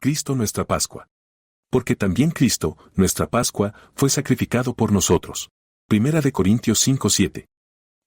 Cristo nuestra Pascua. Porque también Cristo, nuestra Pascua, fue sacrificado por nosotros. Primera de Corintios 5:7.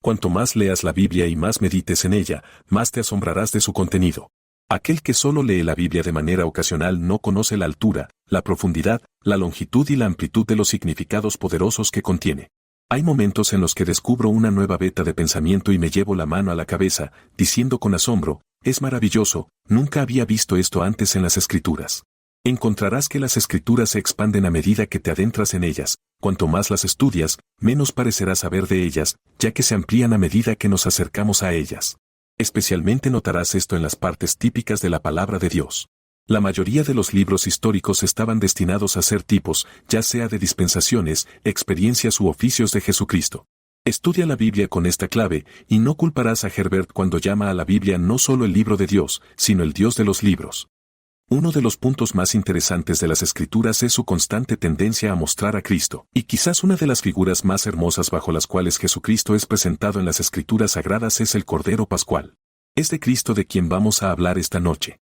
Cuanto más leas la Biblia y más medites en ella, más te asombrarás de su contenido. Aquel que solo lee la Biblia de manera ocasional no conoce la altura, la profundidad, la longitud y la amplitud de los significados poderosos que contiene. Hay momentos en los que descubro una nueva veta de pensamiento y me llevo la mano a la cabeza, diciendo con asombro, es maravilloso, nunca había visto esto antes en las Escrituras. Encontrarás que las Escrituras se expanden a medida que te adentras en ellas. Cuanto más las estudias, menos parecerás saber de ellas, ya que se amplían a medida que nos acercamos a ellas. Especialmente notarás esto en las partes típicas de la palabra de Dios. La mayoría de los libros históricos estaban destinados a ser tipos, ya sea de dispensaciones, experiencias u oficios de Jesucristo. Estudia la Biblia con esta clave, y no culparás a Herbert cuando llama a la Biblia no solo el libro de Dios, sino el Dios de los libros. Uno de los puntos más interesantes de las Escrituras es su constante tendencia a mostrar a Cristo, y quizás una de las figuras más hermosas bajo las cuales Jesucristo es presentado en las Escrituras sagradas es el Cordero Pascual. Es de Cristo de quien vamos a hablar esta noche.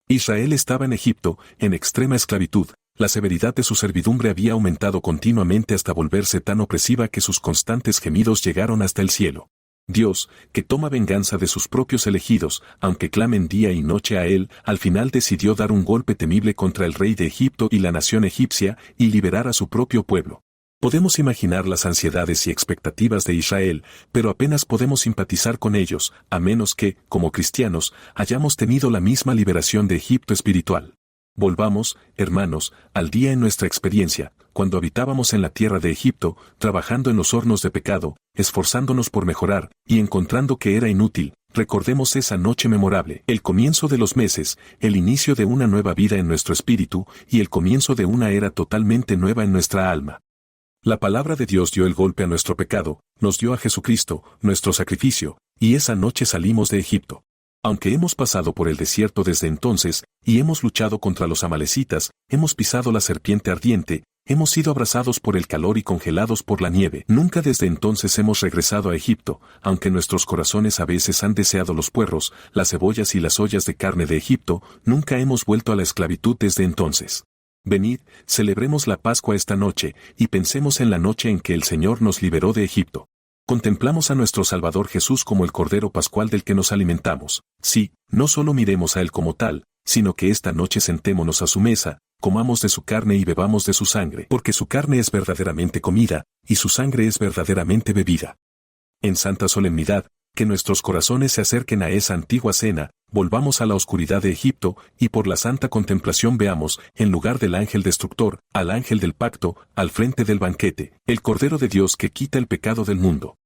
Israel estaba en Egipto, en extrema esclavitud. La severidad de su servidumbre había aumentado continuamente hasta volverse tan opresiva que sus constantes gemidos llegaron hasta el cielo. Dios, que toma venganza de sus propios elegidos, aunque clamen día y noche a Él, al final decidió dar un golpe temible contra el rey de Egipto y la nación egipcia, y liberar a su propio pueblo. Podemos imaginar las ansiedades y expectativas de Israel, pero apenas podemos simpatizar con ellos, a menos que, como cristianos, hayamos tenido la misma liberación de Egipto espiritual. Volvamos, hermanos, al día en nuestra experiencia, cuando habitábamos en la tierra de Egipto, trabajando en los hornos de pecado, esforzándonos por mejorar, y encontrando que era inútil. Recordemos esa noche memorable, el comienzo de los meses, el inicio de una nueva vida en nuestro espíritu, y el comienzo de una era totalmente nueva en nuestra alma. La palabra de Dios dio el golpe a nuestro pecado, nos dio a Jesucristo, nuestro sacrificio, y esa noche salimos de Egipto. Aunque hemos pasado por el desierto desde entonces, y hemos luchado contra los amalecitas, hemos pisado la serpiente ardiente, hemos sido abrasados por el calor y congelados por la nieve. Nunca desde entonces hemos regresado a Egipto, aunque nuestros corazones a veces han deseado los puerros, las cebollas y las ollas de carne de Egipto, nunca hemos vuelto a la esclavitud desde entonces. Venid, celebremos la Pascua esta noche, y pensemos en la noche en que el Señor nos liberó de Egipto. Contemplamos a nuestro Salvador Jesús como el Cordero Pascual del que nos alimentamos. Sí, no solo miremos a Él como tal, sino que esta noche sentémonos a su mesa, comamos de su carne y bebamos de su sangre, porque su carne es verdaderamente comida, y su sangre es verdaderamente bebida. En santa solemnidad, que nuestros corazones se acerquen a esa antigua cena, volvamos a la oscuridad de Egipto, y por la santa contemplación veamos, en lugar del ángel destructor, al ángel del pacto, al frente del banquete, el Cordero de Dios que quita el pecado del mundo.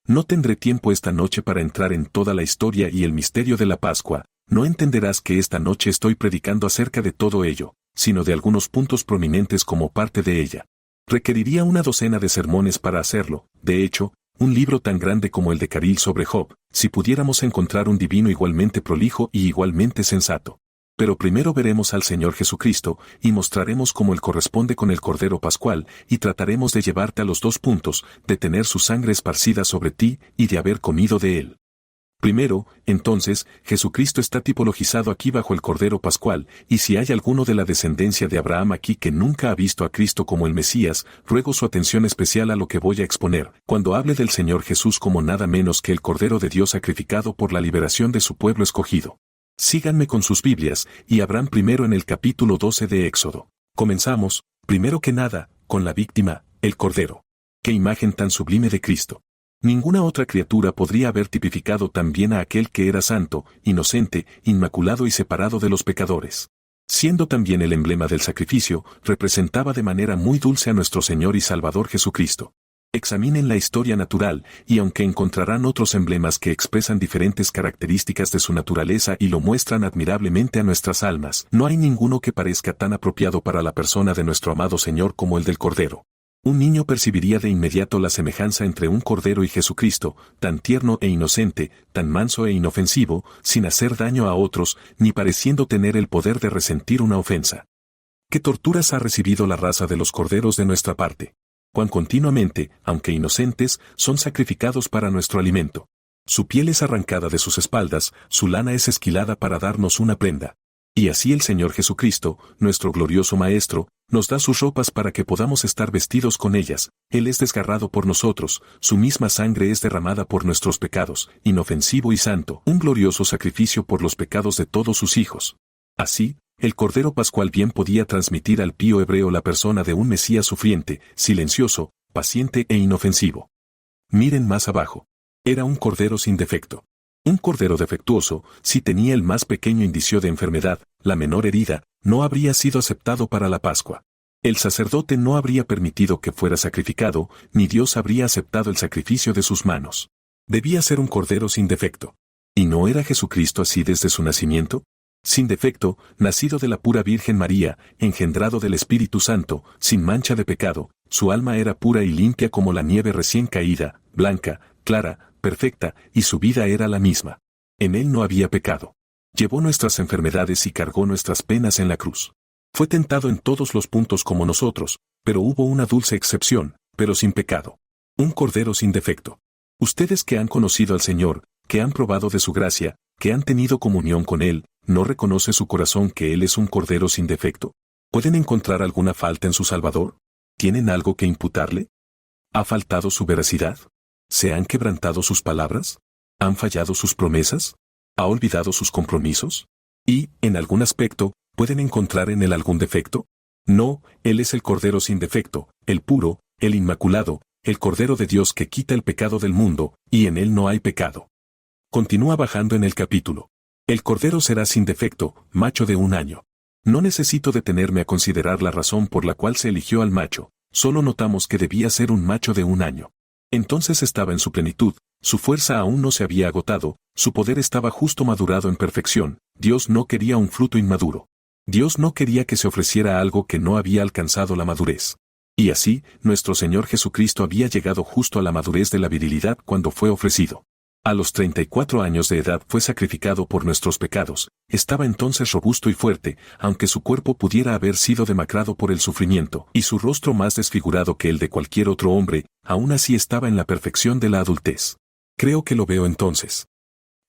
No tendré tiempo esta noche para entrar en toda la historia y el misterio de la Pascua. No entenderás que esta noche estoy predicando acerca de todo ello, sino de algunos puntos prominentes como parte de ella. Requeriría una docena de sermones para hacerlo. De hecho, un libro tan grande como el de Caril sobre Job, si pudiéramos encontrar un divino igualmente prolijo y igualmente sensato. Pero primero veremos al Señor Jesucristo, y mostraremos cómo Él corresponde con el Cordero Pascual, y trataremos de llevarte a los dos puntos, de tener su sangre esparcida sobre ti, y de haber comido de Él. Primero, entonces, Jesucristo está tipologizado aquí bajo el Cordero Pascual, y si hay alguno de la descendencia de Abraham aquí que nunca ha visto a Cristo como el Mesías, ruego su atención especial a lo que voy a exponer, cuando hable del Señor Jesús como nada menos que el Cordero de Dios sacrificado por la liberación de su pueblo escogido. Síganme con sus Biblias, y abran primero en el capítulo 12 de Éxodo. Comenzamos, primero que nada, con la víctima, el Cordero. ¡Qué imagen tan sublime de Cristo! Ninguna otra criatura podría haber tipificado tan bien a aquel que era santo, inocente, inmaculado y separado de los pecadores. Siendo también el emblema del sacrificio, representaba de manera muy dulce a nuestro Señor y Salvador Jesucristo. Examinen la historia natural, y aunque encontrarán otros emblemas que expresan diferentes características de su naturaleza y lo muestran admirablemente a nuestras almas, no hay ninguno que parezca tan apropiado para la persona de nuestro amado Señor como el del Cordero. Un niño percibiría de inmediato la semejanza entre un cordero y Jesucristo, tan tierno e inocente, tan manso e inofensivo, sin hacer daño a otros, ni pareciendo tener el poder de resentir una ofensa. ¿Qué torturas ha recibido la raza de los corderos de nuestra parte? Cuán continuamente, aunque inocentes, son sacrificados para nuestro alimento. Su piel es arrancada de sus espaldas, su lana es esquilada para darnos una prenda. Y así el Señor Jesucristo, nuestro glorioso Maestro, nos da sus ropas para que podamos estar vestidos con ellas. Él es desgarrado por nosotros, su misma sangre es derramada por nuestros pecados, inofensivo y santo, un glorioso sacrificio por los pecados de todos sus hijos. Así, el Cordero Pascual bien podía transmitir al pío hebreo la persona de un Mesías sufriente, silencioso, paciente e inofensivo. Miren más abajo. Era un cordero sin defecto. Un cordero defectuoso, si tenía el más pequeño indicio de enfermedad, la menor herida, no habría sido aceptado para la Pascua. El sacerdote no habría permitido que fuera sacrificado, ni Dios habría aceptado el sacrificio de sus manos. Debía ser un cordero sin defecto. ¿Y no era Jesucristo así desde su nacimiento? Sin defecto, nacido de la pura Virgen María, engendrado del Espíritu Santo, sin mancha de pecado, su alma era pura y limpia como la nieve recién caída, blanca, clara, perfecta, y su vida era la misma. En él no había pecado. Llevó nuestras enfermedades y cargó nuestras penas en la cruz. Fue tentado en todos los puntos como nosotros, pero hubo una dulce excepción, pero sin pecado. Un cordero sin defecto. Ustedes que han conocido al Señor, que han probado de su gracia, que han tenido comunión con Él, ¿no reconoce su corazón que Él es un cordero sin defecto? ¿Pueden encontrar alguna falta en su Salvador? ¿Tienen algo que imputarle? ¿Ha faltado su veracidad? ¿Se han quebrantado sus palabras? ¿Han fallado sus promesas? ¿Ha olvidado sus compromisos? ¿Y, en algún aspecto, pueden encontrar en él algún defecto? No, Él es el Cordero sin defecto, el puro, el inmaculado, el Cordero de Dios que quita el pecado del mundo, y en él no hay pecado. Continúa bajando en el capítulo. El Cordero será sin defecto, macho de 1 año. No necesito detenerme a considerar la razón por la cual se eligió al macho, solo notamos que debía ser un macho de 1 año. Entonces estaba en su plenitud, su fuerza aún no se había agotado, su poder estaba justo madurado en perfección, Dios no quería un fruto inmaduro. Dios no quería que se ofreciera algo que no había alcanzado la madurez. Y así, nuestro Señor Jesucristo había llegado justo a la madurez de la virilidad cuando fue ofrecido. A los 34 años de edad fue sacrificado por nuestros pecados, estaba entonces robusto y fuerte, aunque su cuerpo pudiera haber sido demacrado por el sufrimiento, y su rostro más desfigurado que el de cualquier otro hombre, aún así estaba en la perfección de la adultez. Creo que lo veo entonces.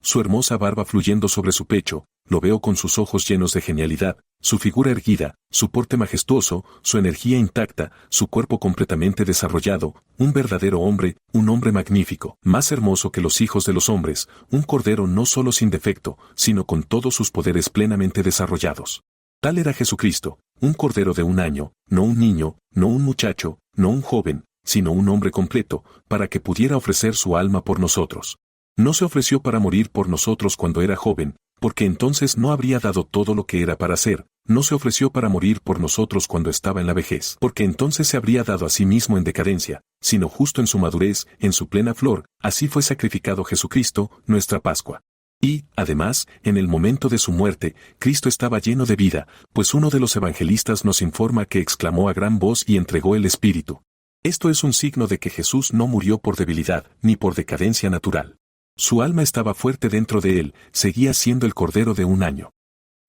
Su hermosa barba fluyendo sobre su pecho, lo veo con sus ojos llenos de genialidad, su figura erguida, su porte majestuoso, su energía intacta, su cuerpo completamente desarrollado, un verdadero hombre, un hombre magnífico, más hermoso que los hijos de los hombres, un cordero no solo sin defecto, sino con todos sus poderes plenamente desarrollados. Tal era Jesucristo, un cordero de 1 año, no un niño, no un muchacho, no un joven, sino un hombre completo, para que pudiera ofrecer su alma por nosotros. No se ofreció para morir por nosotros cuando era joven, porque entonces no habría dado todo lo que era para ser, no se ofreció para morir por nosotros cuando estaba en la vejez, porque entonces se habría dado a sí mismo en decadencia, sino justo en su madurez, en su plena flor, así fue sacrificado Jesucristo, nuestra Pascua. Y, además, en el momento de su muerte, Cristo estaba lleno de vida, pues uno de los evangelistas nos informa que exclamó a gran voz y entregó el Espíritu. Esto es un signo de que Jesús no murió por debilidad, ni por decadencia natural. Su alma estaba fuerte dentro de él, seguía siendo el cordero de 1 año.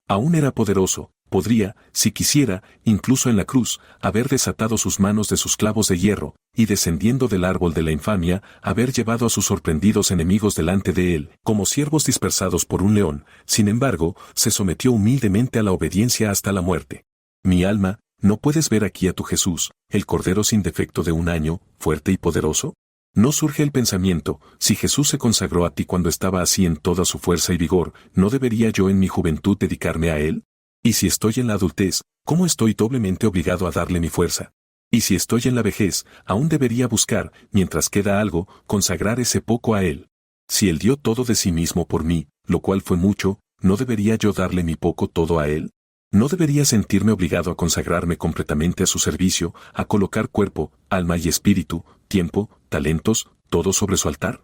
Aún era poderoso, podría, si quisiera, incluso en la cruz, haber desatado sus manos de sus clavos de hierro, y descendiendo del árbol de la infamia, haber llevado a sus sorprendidos enemigos delante de él, como ciervos dispersados por un león, sin embargo, se sometió humildemente a la obediencia hasta la muerte. Mi alma, ¿no puedes ver aquí a tu Jesús, el cordero sin defecto de 1 año, fuerte y poderoso? ¿No surge el pensamiento, si Jesús se consagró a ti cuando estaba así en toda su fuerza y vigor, ¿no debería yo en mi juventud dedicarme a Él? Y si estoy en la adultez, ¿cómo estoy doblemente obligado a darle mi fuerza? Y si estoy en la vejez, aún debería buscar, mientras queda algo, consagrar ese poco a Él. Si Él dio todo de sí mismo por mí, lo cual fue mucho, ¿no debería yo darle mi poco todo a Él? ¿No debería sentirme obligado a consagrarme completamente a su servicio, a colocar cuerpo, alma y espíritu, tiempo, talentos, todo sobre su altar?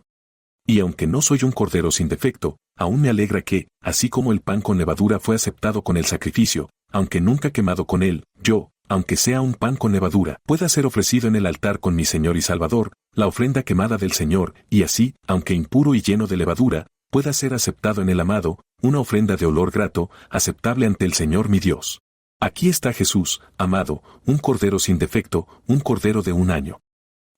Y aunque no soy un cordero sin defecto, aún me alegra que, así como el pan con levadura fue aceptado con el sacrificio, aunque nunca quemado con él, yo, aunque sea un pan con levadura, pueda ser ofrecido en el altar con mi Señor y Salvador, la ofrenda quemada del Señor, y así, aunque impuro y lleno de levadura, pueda ser aceptado en el amado, una ofrenda de olor grato, aceptable ante el Señor mi Dios. Aquí está Jesús, amado, un cordero sin defecto, un cordero de 1 año.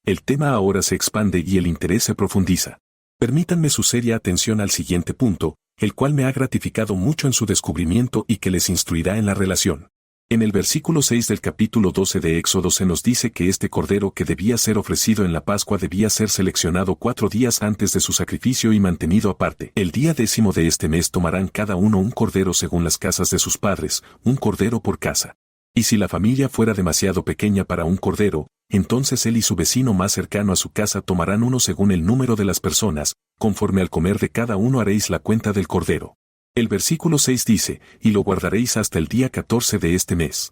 El tema ahora se expande y el interés se profundiza. Permítanme su seria atención al siguiente punto, el cual me ha gratificado mucho en su descubrimiento y que les instruirá en la relación. En el versículo 6 del capítulo 12 de Éxodo se nos dice que este cordero que debía ser ofrecido en la Pascua debía ser seleccionado 4 días antes de su sacrificio y mantenido aparte. El día 10º de este mes tomarán cada uno un cordero según las casas de sus padres, un cordero por casa. Y si la familia fuera demasiado pequeña para un cordero, entonces él y su vecino más cercano a su casa tomarán uno según el número de las personas, conforme al comer de cada uno haréis la cuenta del cordero. El versículo 6 dice, y lo guardaréis hasta el día 14 de este mes.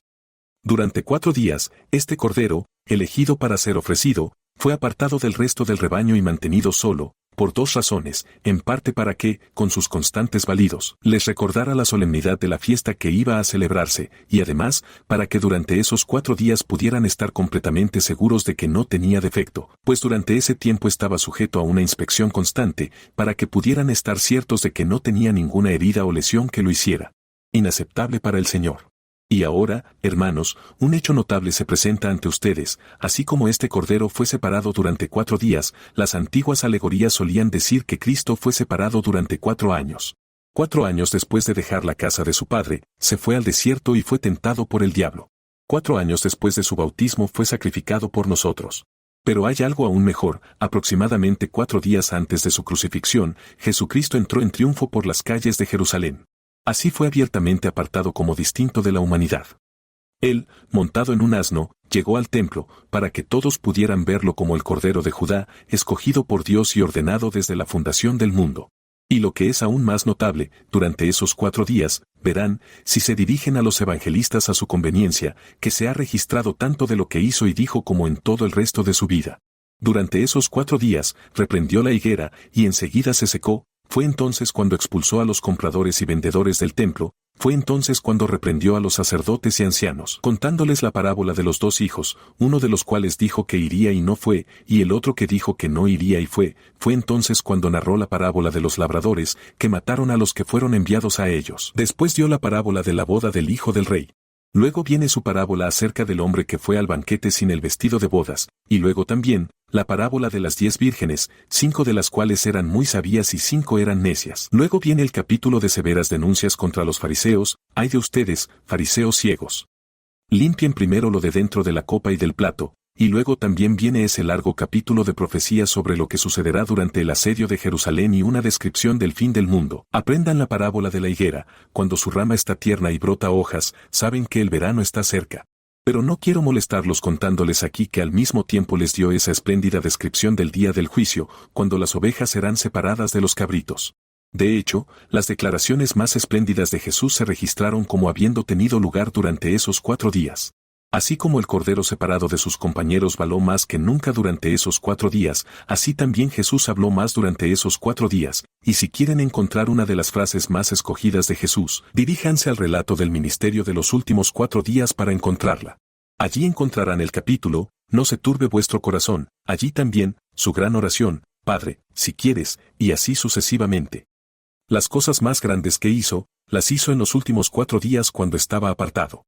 Durante 4 días, este cordero, elegido para ser ofrecido, fue apartado del resto del rebaño y mantenido solo, por 2 razones, en parte para que, con sus constantes balidos, les recordara la solemnidad de la fiesta que iba a celebrarse, y además, para que durante esos 4 días pudieran estar completamente seguros de que no tenía defecto, pues durante ese tiempo estaba sujeto a una inspección constante, para que pudieran estar ciertos de que no tenía ninguna herida o lesión que lo hiciera inaceptable para el Señor. Y ahora, hermanos, un hecho notable se presenta ante ustedes, así como este cordero fue separado durante 4 días, las antiguas alegorías solían decir que Cristo fue separado durante 4 años. 4 años después de dejar la casa de su padre, se fue al desierto y fue tentado por el diablo. 4 años después de su bautismo fue sacrificado por nosotros. Pero hay algo aún mejor, aproximadamente 4 días antes de su crucifixión, Jesucristo entró en triunfo por las calles de Jerusalén. Así fue abiertamente apartado como distinto de la humanidad. Él, montado en un asno, llegó al templo, para que todos pudieran verlo como el Cordero de Judá, escogido por Dios y ordenado desde la fundación del mundo. Y lo que es aún más notable, durante esos 4 días, verán, si se dirigen a los evangelistas a su conveniencia, que se ha registrado tanto de lo que hizo y dijo como en todo el resto de su vida. Durante esos 4 días, reprendió la higuera, y enseguida se secó. Fue entonces cuando expulsó a los compradores y vendedores del templo, fue entonces cuando reprendió a los sacerdotes y ancianos, contándoles la parábola de los 2 hijos, uno de los cuales dijo que iría y no fue, y el otro que dijo que no iría y fue entonces cuando narró la parábola de los labradores, que mataron a los que fueron enviados a ellos. Después dio la parábola de la boda del hijo del rey. Luego viene su parábola acerca del hombre que fue al banquete sin el vestido de bodas, y luego también, la parábola de las 10 vírgenes, 5 de las cuales eran muy sabias y 5 eran necias. Luego viene el capítulo de severas denuncias contra los fariseos, ay de ustedes, fariseos ciegos. Limpien primero lo de dentro de la copa y del plato, y luego también viene ese largo capítulo de profecías sobre lo que sucederá durante el asedio de Jerusalén y una descripción del fin del mundo. Aprendan la parábola de la higuera, cuando su rama está tierna y brota hojas, saben que el verano está cerca. Pero no quiero molestarlos contándoles aquí que al mismo tiempo les dio esa espléndida descripción del día del juicio, cuando las ovejas serán separadas de los cabritos. De hecho, las declaraciones más espléndidas de Jesús se registraron como habiendo tenido lugar durante esos 4 días. Así como el cordero separado de sus compañeros való más que nunca durante esos 4 días, así también Jesús habló más durante esos 4 días, y si quieren encontrar una de las frases más escogidas de Jesús, diríjanse al relato del ministerio de los últimos 4 días para encontrarla. Allí encontrarán el capítulo, no se turbe vuestro corazón, allí también, su gran oración, Padre, si quieres, y así sucesivamente. Las cosas más grandes que hizo, las hizo en los últimos 4 días cuando estaba apartado.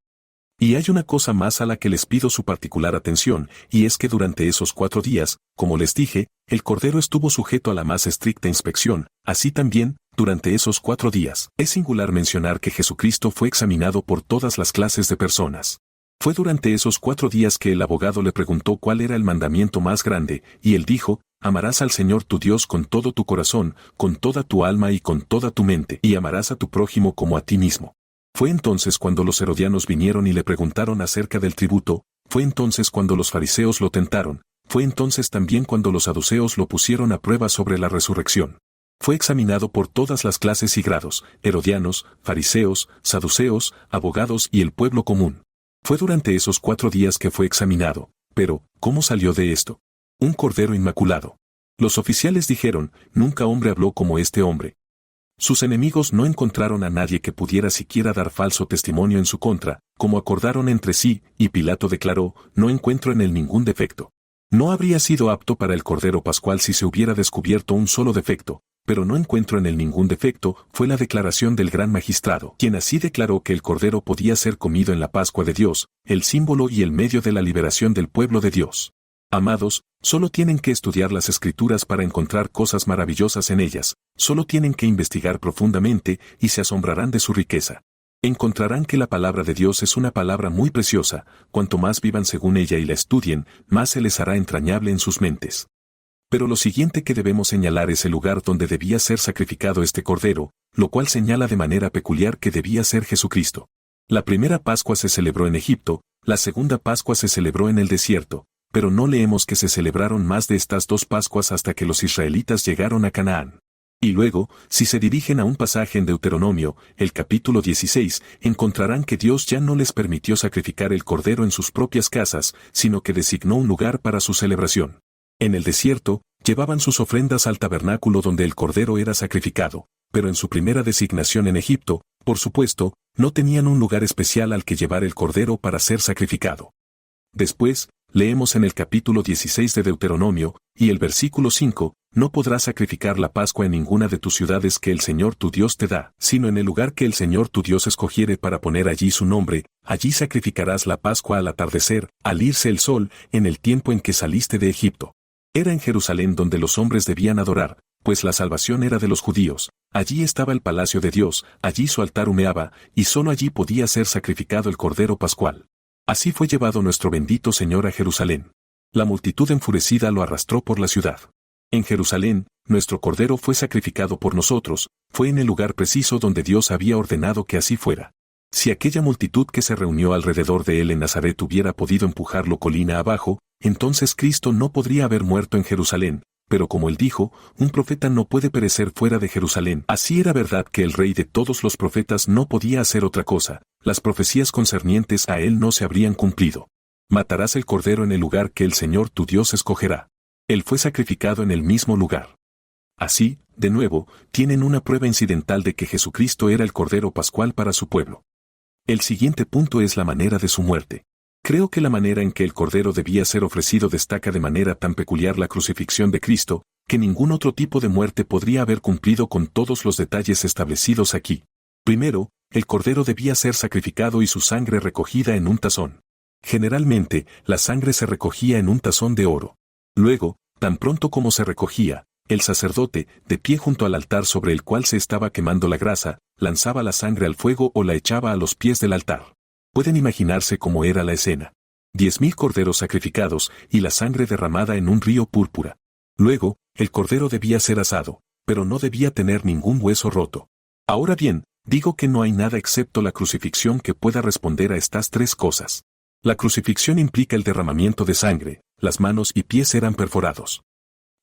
Y hay una cosa más a la que les pido su particular atención, y es que durante esos 4 días, como les dije, el cordero estuvo sujeto a la más estricta inspección, así también, durante esos 4 días. Es singular mencionar que Jesucristo fue examinado por todas las clases de personas. Fue durante esos 4 días que el abogado le preguntó cuál era el mandamiento más grande, y él dijo, amarás al Señor tu Dios con todo tu corazón, con toda tu alma y con toda tu mente, y amarás a tu prójimo como a ti mismo. Fue entonces cuando los herodianos vinieron y le preguntaron acerca del tributo, fue entonces cuando los fariseos lo tentaron, fue entonces también cuando los saduceos lo pusieron a prueba sobre la resurrección. Fue examinado por todas las clases y grados, herodianos, fariseos, saduceos, abogados y el pueblo común. Fue durante esos 4 días que fue examinado, pero, ¿cómo salió de esto? Un cordero inmaculado. Los oficiales dijeron, nunca hombre habló como este hombre. Sus enemigos no encontraron a nadie que pudiera siquiera dar falso testimonio en su contra, como acordaron entre sí, y Pilato declaró, no encuentro en él ningún defecto. No habría sido apto para el Cordero Pascual si se hubiera descubierto un solo defecto, pero no encuentro en él ningún defecto, fue la declaración del gran magistrado, quien así declaró que el Cordero podía ser comido en la Pascua de Dios, el símbolo y el medio de la liberación del pueblo de Dios. Amados, solo tienen que estudiar las Escrituras para encontrar cosas maravillosas en ellas, solo tienen que investigar profundamente y se asombrarán de su riqueza. Encontrarán que la palabra de Dios es una palabra muy preciosa, cuanto más vivan según ella y la estudien, más se les hará entrañable en sus mentes. Pero lo siguiente que debemos señalar es el lugar donde debía ser sacrificado este cordero, lo cual señala de manera peculiar que debía ser Jesucristo. La primera Pascua se celebró en Egipto, la segunda Pascua se celebró en el desierto, pero no leemos que se celebraron más de estas dos Pascuas hasta que los israelitas llegaron a Canaán. Y luego, si se dirigen a un pasaje en Deuteronomio, el capítulo 16, encontrarán que Dios ya no les permitió sacrificar el cordero en sus propias casas, sino que designó un lugar para su celebración. En el desierto, llevaban sus ofrendas al tabernáculo donde el cordero era sacrificado, pero en su primera designación en Egipto, por supuesto, no tenían un lugar especial al que llevar el cordero para ser sacrificado. Después, leemos en el capítulo 16 de Deuteronomio, y el versículo 5, no podrás sacrificar la Pascua en ninguna de tus ciudades que el Señor tu Dios te da, sino en el lugar que el Señor tu Dios escogiere para poner allí su nombre, allí sacrificarás la Pascua al atardecer, al irse el sol, en el tiempo en que saliste de Egipto. Era en Jerusalén donde los hombres debían adorar, pues la salvación era de los judíos, allí estaba el palacio de Dios, allí su altar humeaba, y solo allí podía ser sacrificado el cordero pascual. Así fue llevado nuestro bendito Señor a Jerusalén. La multitud enfurecida lo arrastró por la ciudad. En Jerusalén, nuestro cordero fue sacrificado por nosotros, fue en el lugar preciso donde Dios había ordenado que así fuera. Si aquella multitud que se reunió alrededor de él en Nazaret hubiera podido empujarlo colina abajo, entonces Cristo no podría haber muerto en Jerusalén, pero como él dijo, un profeta no puede perecer fuera de Jerusalén. Así era verdad que el rey de todos los profetas no podía hacer otra cosa, las profecías concernientes a él no se habrían cumplido. Matarás el cordero en el lugar que el Señor tu Dios escogerá. Él fue sacrificado en el mismo lugar. Así, de nuevo, tienen una prueba incidental de que Jesucristo era el cordero pascual para su pueblo. El siguiente punto es la manera de su muerte. Creo que la manera en que el cordero debía ser ofrecido destaca de manera tan peculiar la crucifixión de Cristo, que ningún otro tipo de muerte podría haber cumplido con todos los detalles establecidos aquí. Primero, el cordero debía ser sacrificado y su sangre recogida en un tazón. Generalmente, la sangre se recogía en un tazón de oro. Luego, tan pronto como se recogía, el sacerdote, de pie junto al altar sobre el cual se estaba quemando la grasa, lanzaba la sangre al fuego o la echaba a los pies del altar. Pueden imaginarse cómo era la escena. 10,000 corderos sacrificados y la sangre derramada en un río púrpura. Luego, el cordero debía ser asado, pero no debía tener ningún hueso roto. Ahora bien, digo que no hay nada excepto la crucifixión que pueda responder a estas tres cosas. La crucifixión implica el derramamiento de sangre, las manos y pies eran perforados.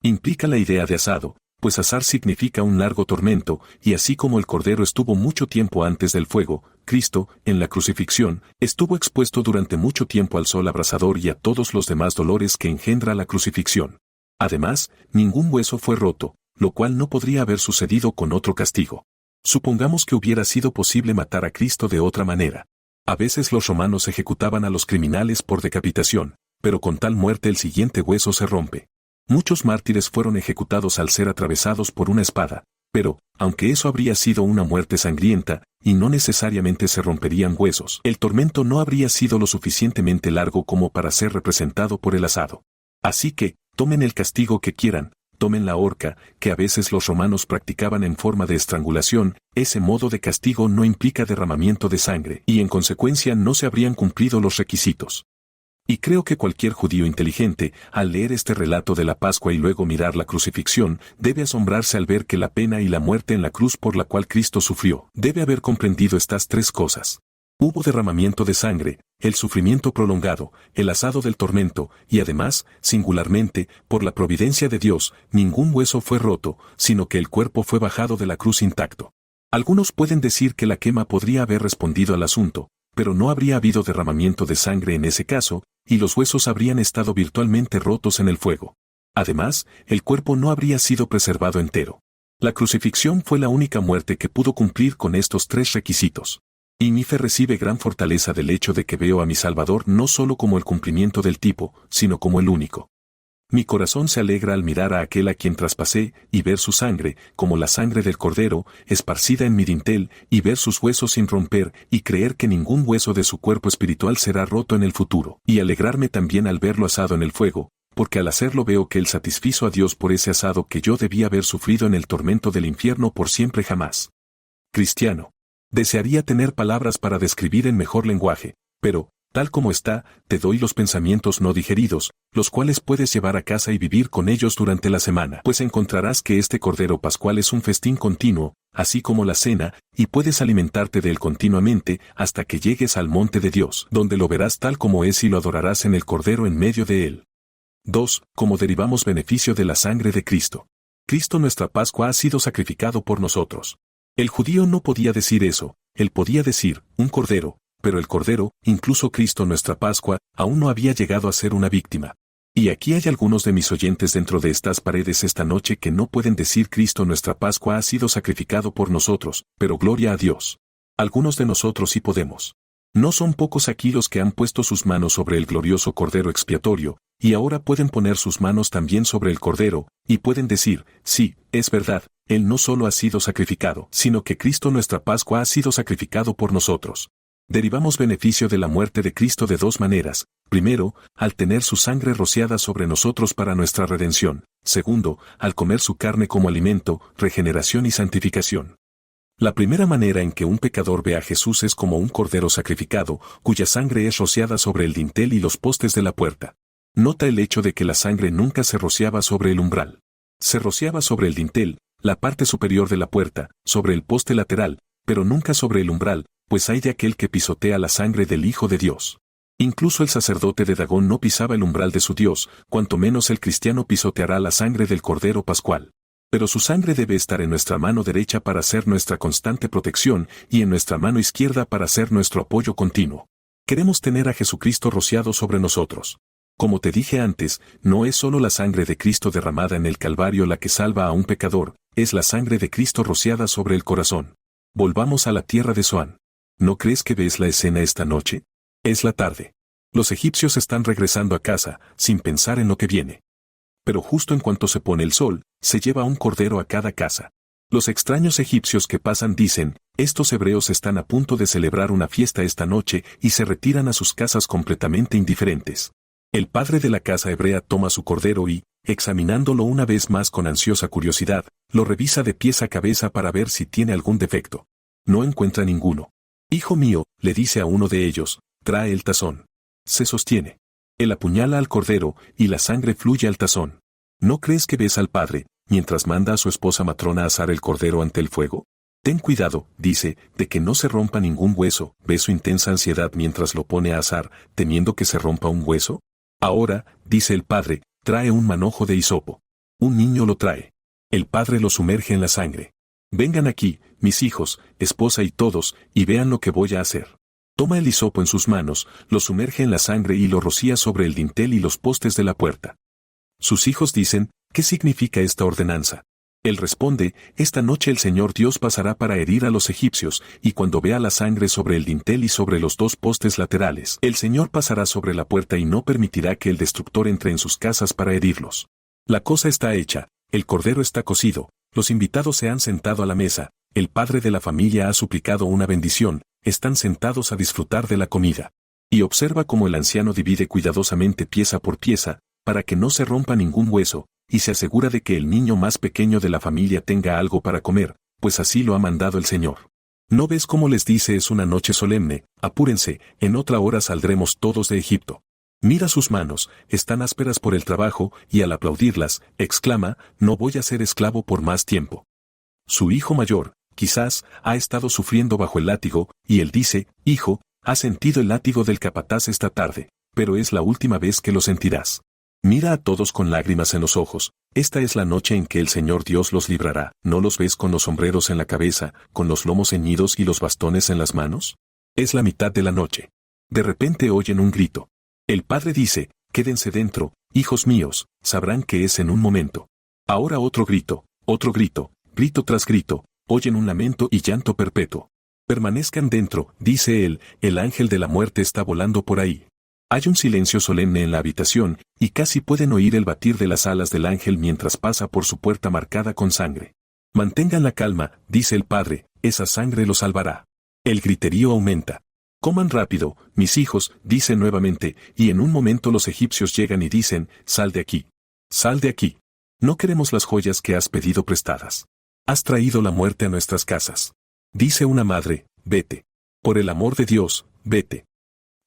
Implica la idea de asado, pues asar significa un largo tormento, y así como el cordero estuvo mucho tiempo antes del fuego, Cristo, en la crucifixión, estuvo expuesto durante mucho tiempo al sol abrasador y a todos los demás dolores que engendra la crucifixión. Además, ningún hueso fue roto, lo cual no podría haber sucedido con otro castigo. Supongamos que hubiera sido posible matar a Cristo de otra manera. A veces los romanos ejecutaban a los criminales por decapitación, pero con tal muerte el siguiente hueso se rompe. Muchos mártires fueron ejecutados al ser atravesados por una espada, pero, aunque eso habría sido una muerte sangrienta, y no necesariamente se romperían huesos, el tormento no habría sido lo suficientemente largo como para ser representado por el asado. Así que, tomen el castigo que quieran, tomen la horca, que a veces los romanos practicaban en forma de estrangulación, ese modo de castigo no implica derramamiento de sangre, y en consecuencia no se habrían cumplido los requisitos. Y creo que cualquier judío inteligente, al leer este relato de la Pascua y luego mirar la crucifixión, debe asombrarse al ver que la pena y la muerte en la cruz por la cual Cristo sufrió, debe haber comprendido estas tres cosas. Hubo derramamiento de sangre, el sufrimiento prolongado, el asado del tormento, y además, singularmente, por la providencia de Dios, ningún hueso fue roto, sino que el cuerpo fue bajado de la cruz intacto. Algunos pueden decir que la quema podría haber respondido al asunto, pero no habría habido derramamiento de sangre en ese caso, y los huesos habrían estado virtualmente rotos en el fuego. Además, el cuerpo no habría sido preservado entero. La crucifixión fue la única muerte que pudo cumplir con estos tres requisitos. Y mi fe recibe gran fortaleza del hecho de que veo a mi Salvador no solo como el cumplimiento del tipo, sino como el único. Mi corazón se alegra al mirar a aquel a quien traspasé y ver su sangre, como la sangre del cordero, esparcida en mi dintel, y ver sus huesos sin romper, y creer que ningún hueso de su cuerpo espiritual será roto en el futuro, y alegrarme también al verlo asado en el fuego, porque al hacerlo veo que él satisfizo a Dios por ese asado que yo debía haber sufrido en el tormento del infierno por siempre jamás. Cristiano. Desearía tener palabras para describir en mejor lenguaje, pero, tal como está, te doy los pensamientos no digeridos, los cuales puedes llevar a casa y vivir con ellos durante la semana, pues encontrarás que este Cordero Pascual es un festín continuo, así como la cena, y puedes alimentarte de él continuamente hasta que llegues al monte de Dios, donde lo verás tal como es y lo adorarás en el Cordero en medio de él. 2. Cómo derivamos beneficio de la sangre de Cristo. Cristo nuestra Pascua ha sido sacrificado por nosotros. El judío no podía decir eso, él podía decir, un cordero, pero el cordero, incluso Cristo nuestra Pascua, aún no había llegado a ser una víctima. Y aquí hay algunos de mis oyentes dentro de estas paredes esta noche que no pueden decir Cristo nuestra Pascua ha sido sacrificado por nosotros, pero gloria a Dios. Algunos de nosotros sí podemos. No son pocos aquí los que han puesto sus manos sobre el glorioso Cordero expiatorio, y ahora pueden poner sus manos también sobre el Cordero, y pueden decir, sí, es verdad, Él no solo ha sido sacrificado, sino que Cristo nuestra Pascua ha sido sacrificado por nosotros. Derivamos beneficio de la muerte de Cristo de dos maneras. Primero, al tener su sangre rociada sobre nosotros para nuestra redención. Segundo, al comer su carne como alimento, regeneración y santificación. La primera manera en que un pecador ve a Jesús es como un cordero sacrificado, cuya sangre es rociada sobre el dintel y los postes de la puerta. Nota el hecho de que la sangre nunca se rociaba sobre el umbral. Se rociaba sobre el dintel, la parte superior de la puerta, sobre el poste lateral, pero nunca sobre el umbral, pues hay de aquel que pisotea la sangre del Hijo de Dios. Incluso el sacerdote de Dagón no pisaba el umbral de su Dios, cuanto menos el cristiano pisoteará la sangre del Cordero Pascual. Pero su sangre debe estar en nuestra mano derecha para ser nuestra constante protección y en nuestra mano izquierda para ser nuestro apoyo continuo. Queremos tener a Jesucristo rociado sobre nosotros. Como te dije antes, no es solo la sangre de Cristo derramada en el Calvario la que salva a un pecador, es la sangre de Cristo rociada sobre el corazón. Volvamos a la tierra de Zoán. ¿No crees que ves la escena esta noche? Es la tarde. Los egipcios están regresando a casa, sin pensar en lo que viene. Pero justo en cuanto se pone el sol, se lleva un cordero a cada casa. Los extraños egipcios que pasan dicen, estos hebreos están a punto de celebrar una fiesta esta noche y se retiran a sus casas completamente indiferentes. El padre de la casa hebrea toma su cordero y, examinándolo una vez más con ansiosa curiosidad, lo revisa de pies a cabeza para ver si tiene algún defecto. No encuentra ninguno. Hijo mío, le dice a uno de ellos, trae el tazón. Se sostiene. Él apuñala al cordero, y la sangre fluye al tazón. ¿No crees que ves al padre, mientras manda a su esposa matrona a asar el cordero ante el fuego? Ten cuidado, dice, de que no se rompa ningún hueso. ¿Ves su intensa ansiedad mientras lo pone a asar, temiendo que se rompa un hueso? Ahora, dice el padre, trae un manojo de hisopo. Un niño lo trae. El padre lo sumerge en la sangre. Vengan aquí, mis hijos, esposa y todos, y vean lo que voy a hacer. Toma el hisopo en sus manos, lo sumerge en la sangre y lo rocía sobre el dintel y los postes de la puerta. Sus hijos dicen, ¿qué significa esta ordenanza? Él responde, esta noche el Señor Dios pasará para herir a los egipcios, y cuando vea la sangre sobre el dintel y sobre los dos postes laterales, el Señor pasará sobre la puerta y no permitirá que el destructor entre en sus casas para herirlos. La cosa está hecha, el cordero está cocido, los invitados se han sentado a la mesa, el padre de la familia ha suplicado una bendición, están sentados a disfrutar de la comida. Y observa cómo el anciano divide cuidadosamente pieza por pieza, para que no se rompa ningún hueso, y se asegura de que el niño más pequeño de la familia tenga algo para comer, pues así lo ha mandado el Señor. ¿No ves cómo les dice es una noche solemne? Apúrense, en otra hora saldremos todos de Egipto. Mira sus manos, están ásperas por el trabajo, y al aplaudirlas, exclama, no voy a ser esclavo por más tiempo. Su hijo mayor, quizás, ha estado sufriendo bajo el látigo, y él dice, hijo, has sentido el látigo del capataz esta tarde, pero es la última vez que lo sentirás. Mira a todos con lágrimas en los ojos, esta es la noche en que el Señor Dios los librará, ¿no los ves con los sombreros en la cabeza, con los lomos ceñidos y los bastones en las manos? Es la mitad de la noche. De repente oyen un grito. El padre dice, quédense dentro, hijos míos, sabrán que es en un momento. Ahora otro grito grito tras grito, oyen un lamento y llanto perpetuo. Permanezcan dentro, dice él, el ángel de la muerte está volando por ahí. Hay un silencio solemne en la habitación, y casi pueden oír el batir de las alas del ángel mientras pasa por su puerta marcada con sangre. Mantengan la calma, dice el padre, esa sangre los salvará. El griterío aumenta. Coman rápido, mis hijos, dice nuevamente, y en un momento los egipcios llegan y dicen, sal de aquí. Sal de aquí. No queremos las joyas que has pedido prestadas. Has traído la muerte a nuestras casas. Dice una madre, vete. Por el amor de Dios, vete.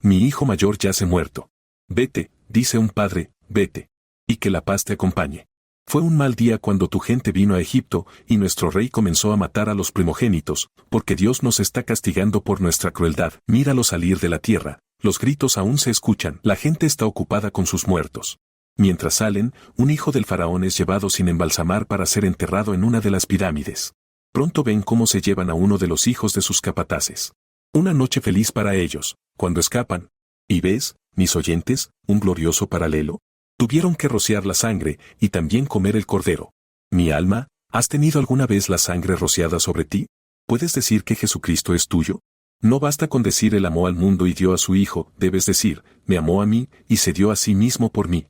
Mi hijo mayor yace muerto. Vete, dice un padre, vete. Y que la paz te acompañe. Fue un mal día cuando tu gente vino a Egipto, y nuestro rey comenzó a matar a los primogénitos, porque Dios nos está castigando por nuestra crueldad. Míralo salir de la tierra, los gritos aún se escuchan, la gente está ocupada con sus muertos. Mientras salen, un hijo del faraón es llevado sin embalsamar para ser enterrado en una de las pirámides. Pronto ven cómo se llevan a uno de los hijos de sus capataces. Una noche feliz para ellos, cuando escapan. ¿Y ves, mis oyentes, un glorioso paralelo? Tuvieron que rociar la sangre y también comer el cordero. Mi alma, ¿has tenido alguna vez la sangre rociada sobre ti? ¿Puedes decir que Jesucristo es tuyo? No basta con decir Él amó al mundo y dio a su Hijo, debes decir, me amó a mí y se dio a sí mismo por mí.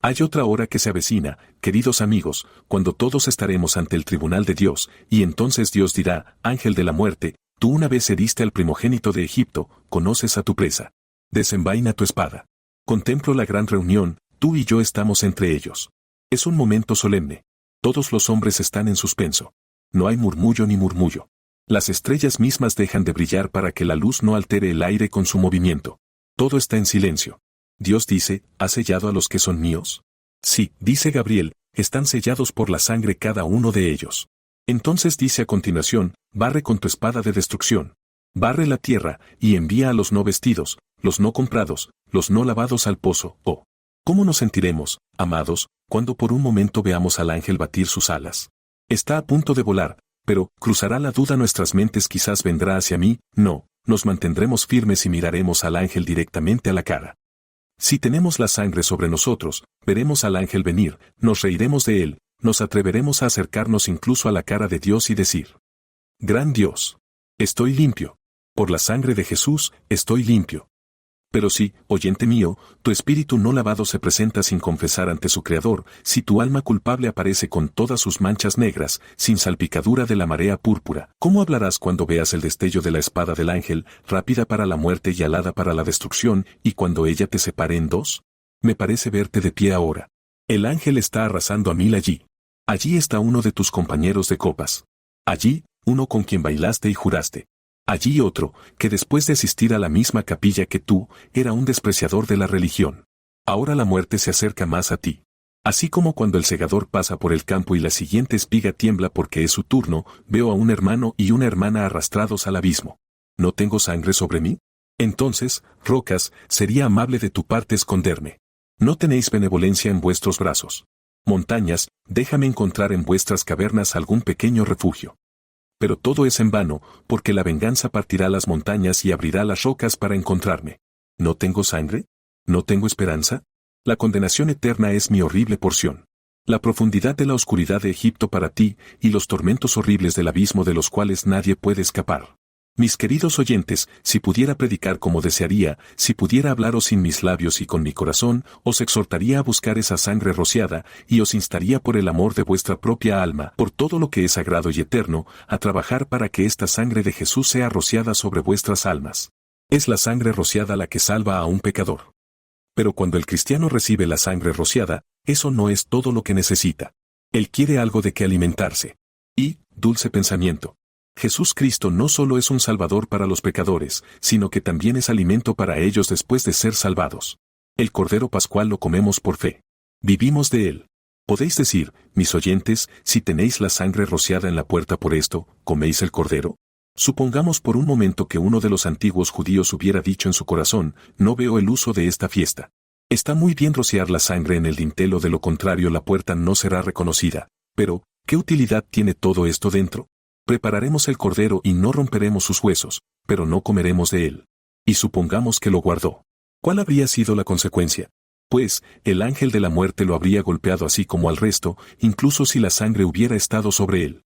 Hay otra hora que se avecina, queridos amigos, cuando todos estaremos ante el tribunal de Dios, y entonces Dios dirá, ángel de la muerte, tú una vez heriste al primogénito de Egipto, conoces a tu presa. Desenvaina tu espada. Contemplo la gran reunión, tú y yo estamos entre ellos. Es un momento solemne. Todos los hombres están en suspenso. No hay murmullo ni murmullo. Las estrellas mismas dejan de brillar para que la luz no altere el aire con su movimiento. Todo está en silencio. Dios dice, ¿has sellado a los que son míos? Sí, dice Gabriel, están sellados por la sangre cada uno de ellos. Entonces dice a continuación, barre con tu espada de destrucción. Barre la tierra, y envía a los no vestidos, los no comprados, los no lavados al pozo. Oh, ¿cómo nos sentiremos, amados, cuando por un momento veamos al ángel batir sus alas? Está a punto de volar, pero, ¿cruzará la duda nuestras mentes? Quizás vendrá hacia mí. No, nos mantendremos firmes y miraremos al ángel directamente a la cara. Si tenemos la sangre sobre nosotros, veremos al ángel venir, nos reiremos de él, nos atreveremos a acercarnos incluso a la cara de Dios y decir: Gran Dios, estoy limpio. Por la sangre de Jesús, estoy limpio. Pero si, oyente mío, tu espíritu no lavado se presenta sin confesar ante su Creador, si tu alma culpable aparece con todas sus manchas negras, sin salpicadura de la marea púrpura, ¿cómo hablarás cuando veas el destello de la espada del ángel, rápida para la muerte y alada para la destrucción, y cuando ella te separe en dos? Me parece verte de pie ahora. El ángel está arrasando a 1000 allí. Allí está uno de tus compañeros de copas. Allí, uno con quien bailaste y juraste. Allí otro, que después de asistir a la misma capilla que tú, era un despreciador de la religión. Ahora la muerte se acerca más a ti. Así como cuando el segador pasa por el campo y la siguiente espiga tiembla porque es su turno, veo a un hermano y una hermana arrastrados al abismo. ¿No tengo sangre sobre mí? Entonces, rocas, sería amable de tu parte esconderme. No tenéis benevolencia en vuestros brazos. Montañas, déjame encontrar en vuestras cavernas algún pequeño refugio. Pero todo es en vano, porque la venganza partirá las montañas y abrirá las rocas para encontrarme. ¿No tengo sangre? ¿No tengo esperanza? La condenación eterna es mi horrible porción. La profundidad de la oscuridad de Egipto para ti, y los tormentos horribles del abismo de los cuales nadie puede escapar. Mis queridos oyentes, si pudiera predicar como desearía, si pudiera hablaros sin mis labios y con mi corazón, os exhortaría a buscar esa sangre rociada, y os instaría por el amor de vuestra propia alma, por todo lo que es sagrado y eterno, a trabajar para que esta sangre de Jesús sea rociada sobre vuestras almas. Es la sangre rociada la que salva a un pecador. Pero cuando el cristiano recibe la sangre rociada, eso no es todo lo que necesita. Él quiere algo de que alimentarse. Y, dulce pensamiento, Jesús Cristo no solo es un salvador para los pecadores, sino que también es alimento para ellos después de ser salvados. El Cordero Pascual lo comemos por fe. Vivimos de él. Podéis decir, mis oyentes, si tenéis la sangre rociada en la puerta por esto, ¿coméis el Cordero? Supongamos por un momento que uno de los antiguos judíos hubiera dicho en su corazón, no veo el uso de esta fiesta. Está muy bien rociar la sangre en el dintel o de lo contrario la puerta no será reconocida. Pero, ¿qué utilidad tiene todo esto dentro? Prepararemos el cordero y no romperemos sus huesos, pero no comeremos de él. Y supongamos que lo guardó. ¿Cuál habría sido la consecuencia? Pues, el ángel de la muerte lo habría golpeado así como al resto, incluso si la sangre hubiera estado sobre él.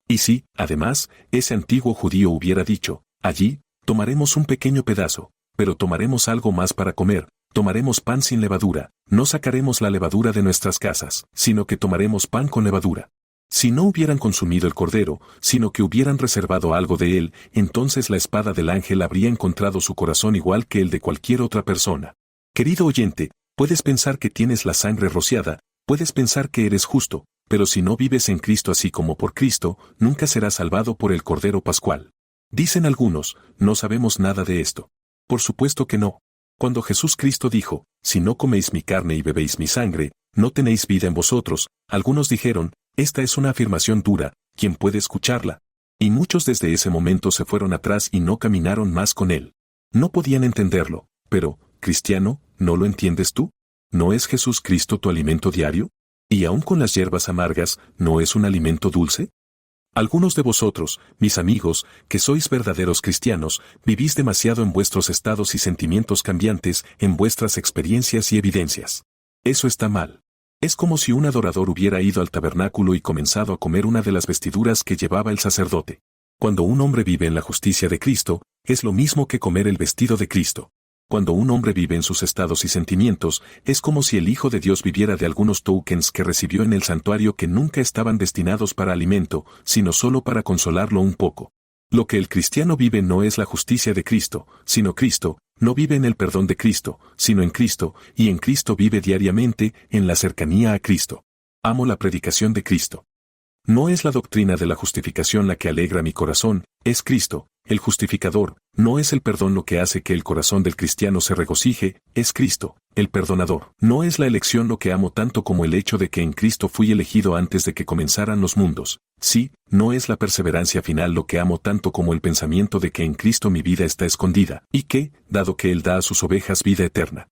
Y si, además, ese antiguo judío hubiera dicho, allí, tomaremos un pequeño pedazo, pero tomaremos algo más para comer, tomaremos pan sin levadura, no sacaremos la levadura de nuestras casas, sino que tomaremos pan con levadura. Si no hubieran consumido el cordero, sino que hubieran reservado algo de él, entonces la espada del ángel habría encontrado su corazón igual que el de cualquier otra persona. Querido oyente, puedes pensar que tienes la sangre rociada, puedes pensar que eres justo, pero si no vives en Cristo así como por Cristo, nunca serás salvado por el Cordero Pascual. Dicen algunos, no sabemos nada de esto. Por supuesto que no. Cuando Jesús Cristo dijo, si no coméis mi carne y bebéis mi sangre, no tenéis vida en vosotros, algunos dijeron, esta es una afirmación dura, ¿quién puede escucharla? Y muchos desde ese momento se fueron atrás y no caminaron más con él. No podían entenderlo, pero, cristiano, ¿no lo entiendes tú? ¿No es Jesús Cristo tu alimento diario? ¿Y aun con las hierbas amargas, no es un alimento dulce? Algunos de vosotros, mis amigos, que sois verdaderos cristianos, vivís demasiado en vuestros estados y sentimientos cambiantes, en vuestras experiencias y evidencias. Eso está mal. Es como si un adorador hubiera ido al tabernáculo y comenzado a comer una de las vestiduras que llevaba el sacerdote. Cuando un hombre vive en la justicia de Cristo, es lo mismo que comer el vestido de Cristo. Cuando un hombre vive en sus estados y sentimientos, es como si el Hijo de Dios viviera de algunos tokens que recibió en el santuario que nunca estaban destinados para alimento, sino solo para consolarlo un poco. Lo que el cristiano vive no es la justicia de Cristo, sino Cristo, no vive en el perdón de Cristo, sino en Cristo, y en Cristo vive diariamente, en la cercanía a Cristo. Amo la predicación de Cristo. No es la doctrina de la justificación la que alegra mi corazón, es Cristo, el justificador, no es el perdón lo que hace que el corazón del cristiano se regocije, es Cristo, el perdonador. No es la elección lo que amo tanto como el hecho de que en Cristo fui elegido antes de que comenzaran los mundos. Sí, no es la perseverancia final lo que amo tanto como el pensamiento de que en Cristo mi vida está escondida, y que, dado que Él da a sus ovejas vida eterna,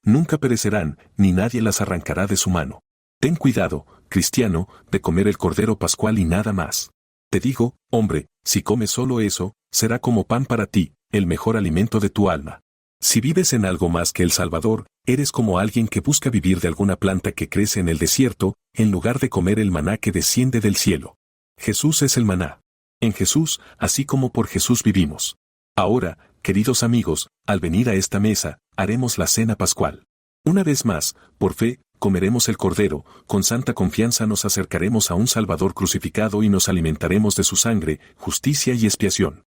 nunca perecerán, ni nadie las arrancará de su mano. Ten cuidado, cristiano, de comer el cordero pascual y nada más. Te digo, hombre, si comes solo eso, será como pan para ti, el mejor alimento de tu alma. Si vives en algo más que el Salvador, eres como alguien que busca vivir de alguna planta que crece en el desierto, en lugar de comer el maná que desciende del cielo. Jesús es el maná. En Jesús, así como por Jesús vivimos. Ahora, queridos amigos, al venir a esta mesa, haremos la cena pascual. Una vez más, por fe, comeremos el cordero, con santa confianza nos acercaremos a un Salvador crucificado y nos alimentaremos de su sangre, justicia y expiación.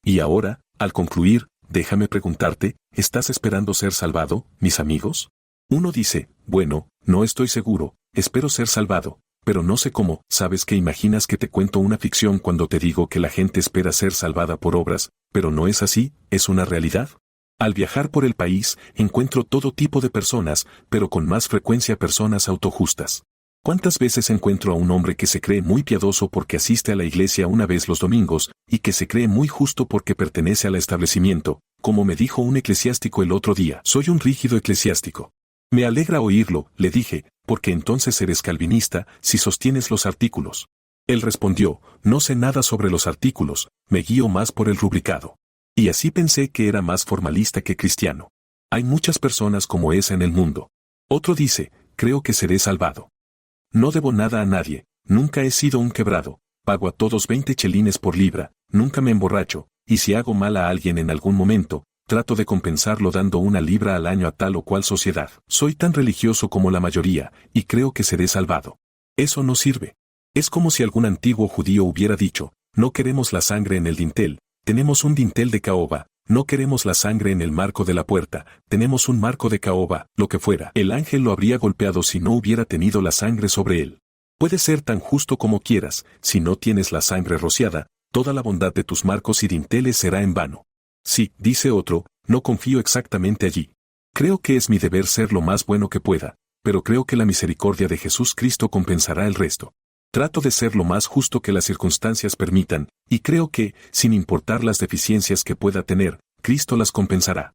Y ahora, al concluir, déjame preguntarte, ¿estás esperando ser salvado, mis amigos? Uno dice, bueno, no estoy seguro, espero ser salvado, pero no sé cómo. ¿Sabes que imaginas que te cuento una ficción cuando te digo que la gente espera ser salvada por obras, pero no es así, es una realidad? Al viajar por el país, encuentro todo tipo de personas, pero con más frecuencia personas autojustas. ¿Cuántas veces encuentro a un hombre que se cree muy piadoso porque asiste a la iglesia una vez los domingos, y que se cree muy justo porque pertenece al establecimiento? Como me dijo un eclesiástico el otro día, soy un rígido eclesiástico. Me alegra oírlo, le dije, porque entonces eres calvinista si sostienes los artículos. Él respondió, no sé nada sobre los artículos, me guío más por el rubricado. Y así pensé que era más formalista que cristiano. Hay muchas personas como esa en el mundo. Otro dice, creo que seré salvado. No debo nada a nadie, nunca he sido un quebrado, pago a todos 20 chelines por libra, nunca me emborracho, y si hago mal a alguien en algún momento, trato de compensarlo dando 1 libra al año a tal o cual sociedad. Soy tan religioso como la mayoría, y creo que seré salvado. Eso no sirve. Es como si algún antiguo judío hubiera dicho, no queremos la sangre en el dintel, tenemos un dintel de caoba, no queremos la sangre en el marco de la puerta, tenemos un marco de caoba, lo que fuera. El ángel lo habría golpeado si no hubiera tenido la sangre sobre él. Puedes ser tan justo como quieras, si no tienes la sangre rociada, toda la bondad de tus marcos y dinteles será en vano. Sí, dice otro, no confío exactamente allí. Creo que es mi deber ser lo más bueno que pueda, pero creo que la misericordia de Jesús Cristo compensará el resto. Trato de ser lo más justo que las circunstancias permitan, y creo que, sin importar las deficiencias que pueda tener, Cristo las compensará.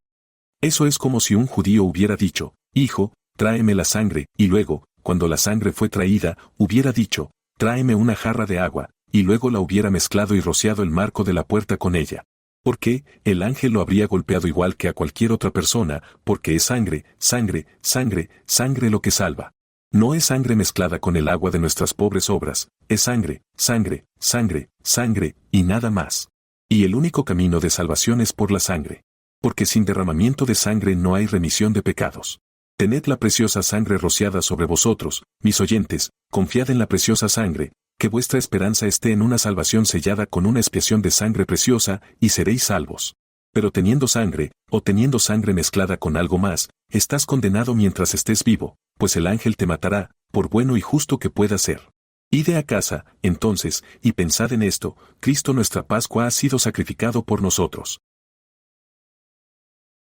Eso es como si un judío hubiera dicho, hijo, tráeme la sangre, y luego, cuando la sangre fue traída, hubiera dicho, tráeme una jarra de agua, y luego la hubiera mezclado y rociado el marco de la puerta con ella. Porque el ángel lo habría golpeado igual que a cualquier otra persona, porque es sangre, sangre, sangre, sangre lo que salva. No es sangre mezclada con el agua de nuestras pobres obras, es sangre, sangre, sangre, sangre, y nada más. Y el único camino de salvación es por la sangre. Porque sin derramamiento de sangre no hay remisión de pecados. Tened la preciosa sangre rociada sobre vosotros, mis oyentes, confiad en la preciosa sangre, Que vuestra esperanza esté en una salvación sellada con una expiación de sangre preciosa, y seréis salvos. Pero teniendo sangre, o teniendo sangre mezclada con algo más, estás condenado mientras estés vivo, pues el ángel te matará, por bueno y justo que pueda ser. Ide a casa, entonces, y pensad en esto: Cristo nuestra Pascua ha sido sacrificado por nosotros.